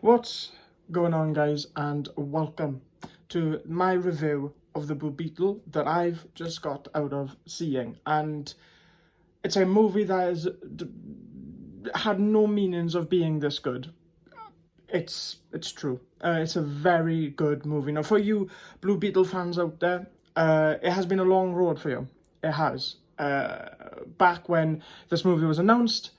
What's going on, guys, and welcome to my review of the Blue Beetle that I've just got out of seeing. And it's a movie that has had no meanings of being this good. It's true. It's a very good movie. Now, for you Blue Beetle fans out there, it has been a long road for you. It has. Back when this movie was announced,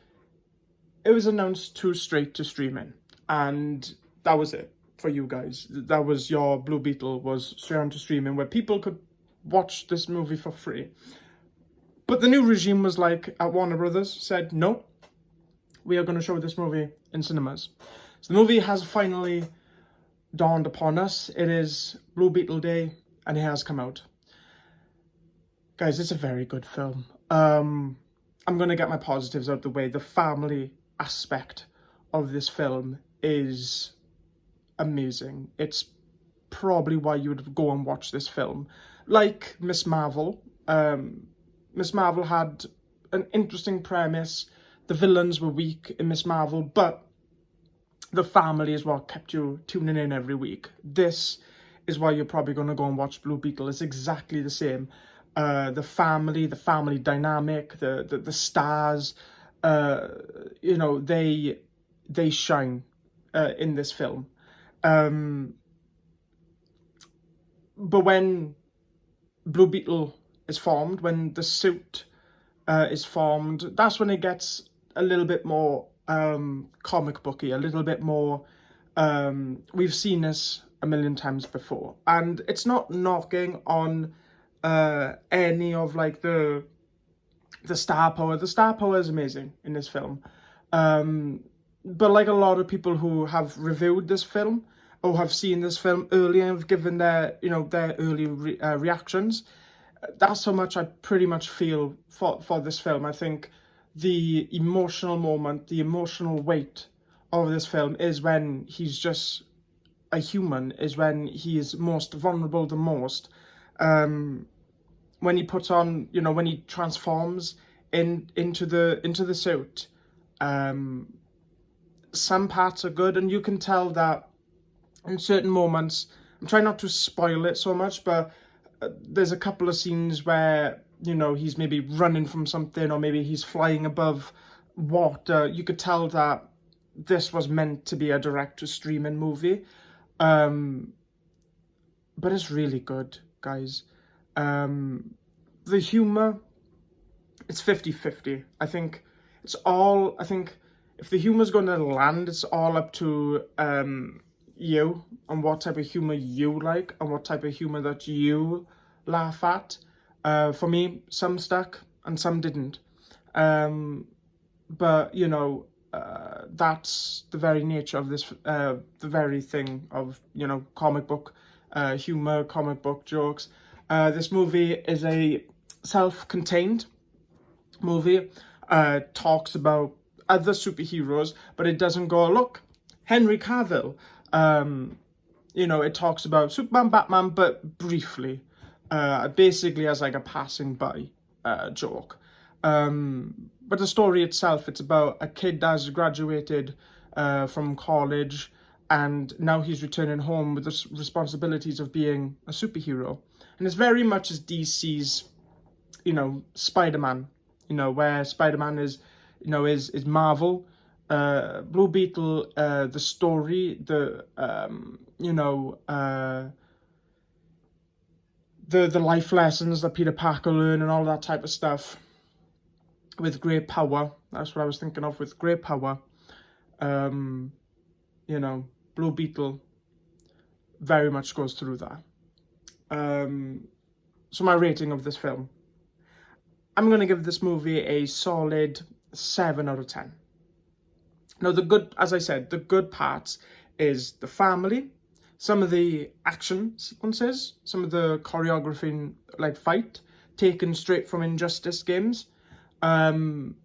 it was announced straight to streaming. And that was it for you guys. That was your Blue Beetle, was straight onto streaming, where people could watch this movie for free. But the new regime was like, at Warner Brothers, said, no, we are going to show this movie in cinemas. So the movie has finally dawned upon us. It is Blue Beetle Day, and it has come out. Guys, it's a very good film. I'm going to get my positives out of the way. The family aspect of this film is amazing. It's probably why you would go and watch this film. Like Miss Marvel. Miss Marvel had an interesting premise. The villains were weak in Miss Marvel, but the family is what kept you tuning in every week. This is why you're probably going to go and watch Blue Beetle. It's exactly the same. The family dynamic, the stars, they shine in this film. But when Blue Beetle is formed, when the suit is formed, that's when it gets a little bit more comic booky, a little bit more, we've seen this a million times before. And it's not knocking on any of like the star power. The star power is amazing in this film. But like a lot of people who have reviewed this film or have seen this film earlier and have given their early reactions, that's how much I pretty much feel for this film. I think the emotional moment, the emotional weight of this film is when he's just a human, is when he is most vulnerable the most. When he puts on, when he transforms into the suit, some parts are good, and you can tell that in certain moments, I'm trying not to spoil it so much, but there's a couple of scenes where, he's maybe running from something, or maybe he's flying above water. You could tell that this was meant to be a direct-to-streaming movie. But it's really good, guys. The humor, it's 50-50. I think if the humor's going to land, it's all up to you and what type of humor you like and what type of humor that you laugh at. For me, some stuck and some didn't. But, that's the very nature of this, the very thing of, comic book humor, comic book jokes. This movie is a self-contained movie. Talks about other superheroes, but it doesn't go, look, Henry Cavill. It talks about Superman, Batman, but briefly, basically as like a passing by joke. But the story itself, it's about a kid that has graduated from college, and now he's returning home with the responsibilities of being a superhero. And it's very much as DC's, Spider-Man, where Spider-Man is Marvel. Blue Beetle, the story, the life lessons that Peter Parker learned and all that type of stuff. With great power, that's what I was thinking of. With great power, Blue Beetle very much goes through that. So my rating of this film, I'm going to give this movie a solid 7 out of 10. Now, as I said, the good parts is the family, some of the action sequences, some of the choreography, like fight, taken straight from Injustice games, and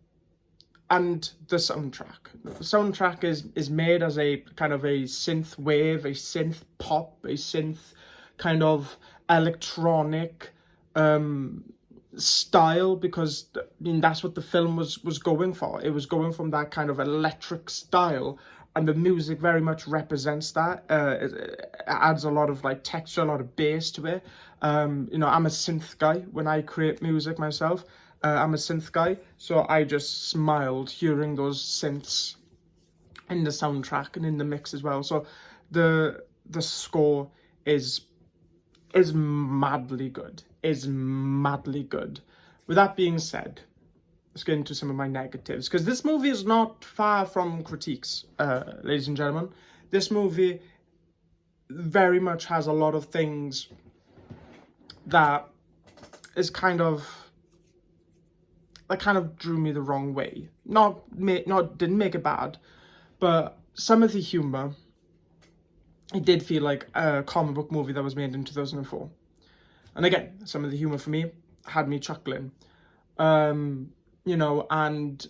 the soundtrack. The soundtrack is made as a kind of a synth wave, a synth pop, a synth kind of electronic style, because that's what the film was going for. It was going from that kind of electric style and the music very much represents that. It adds a lot of like texture, a lot of bass to it. You know, I'm a synth guy when I create music myself. I'm a synth guy, so I just smiled hearing those synths in the soundtrack and in the mix as well. So the score is madly good. Is madly good. With that being said, let's get into some of my negatives, because this movie is not far from critiques, ladies and gentlemen. This movie very much has a lot of things that is kind of drew me the wrong way. Didn't make it bad, but some of the humor, it did feel like a comic book movie that was made in 2004. And again, some of the humor for me had me chuckling. You know, and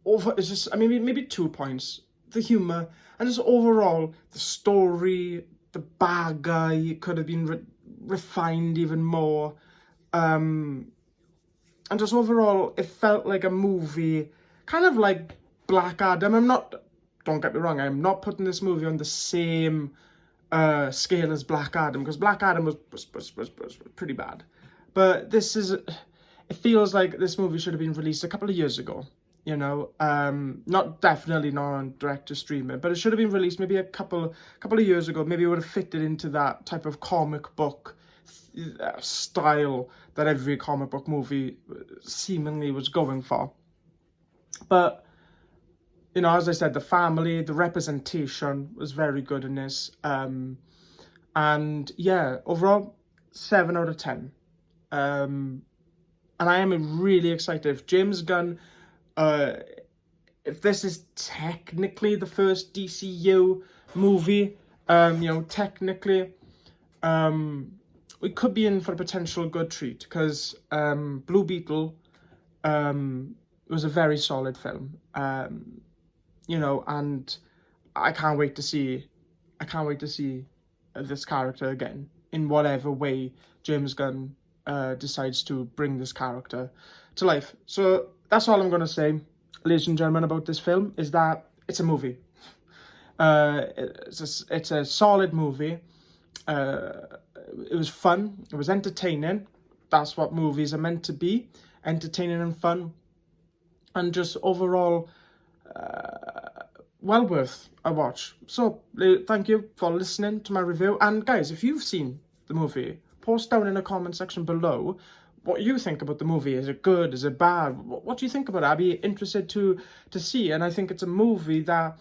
it's just, I mean, maybe 2 points. The humor, and just overall, the story, the bad guy could have been refined even more. And just overall, it felt like a movie, kind of like Black Adam. Don't get me wrong, I'm not putting this movie on the same scale as Black Adam, because Black Adam was pretty bad. But this is, it feels like this movie should have been released a couple of years ago, you know. Definitely not on direct to streaming, but it should have been released maybe a couple of years ago. Maybe it would have fitted into that type of comic book style that every comic book movie seemingly was going for. But, you know, as I said, the family, the representation was very good in this. And yeah, overall, 7 out of 10. And I am really excited. If James Gunn, if this is technically the first DCU movie, you know, technically, we could be in for a potential good treat, because Blue Beetle was a very solid film. You know, and I can't wait to see this character again in whatever way James Gunn decides to bring this character to life. So that's all I'm going to say, ladies and gentlemen, about this film, is that it's a movie. It's a solid movie. It was fun. It was entertaining. That's what movies are meant to be, entertaining and fun. And just overall, well worth a watch. So, thank you for listening to my review. And guys, if you've seen the movie, post down in the comment section below what you think about the movie. Is it good? Is it bad? What do you think about it? I'd be interested to see. And I think it's a movie that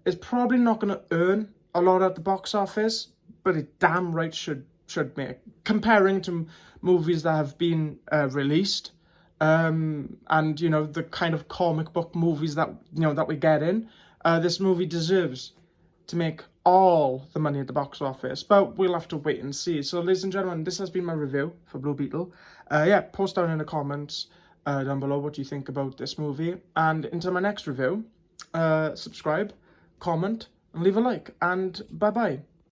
is probably not going to earn a lot at the box office, but it damn right should make. Comparing to movies that have been released, and, you know, the kind of comic book movies that, you know, that we get in, this movie deserves to make all the money at the box office, but we'll have to wait and see. So, ladies and gentlemen, this has been my review for Blue Beetle. Yeah, post down in the comments down below what you think about this movie, and until my next review, subscribe, comment, and leave a like, and bye-bye.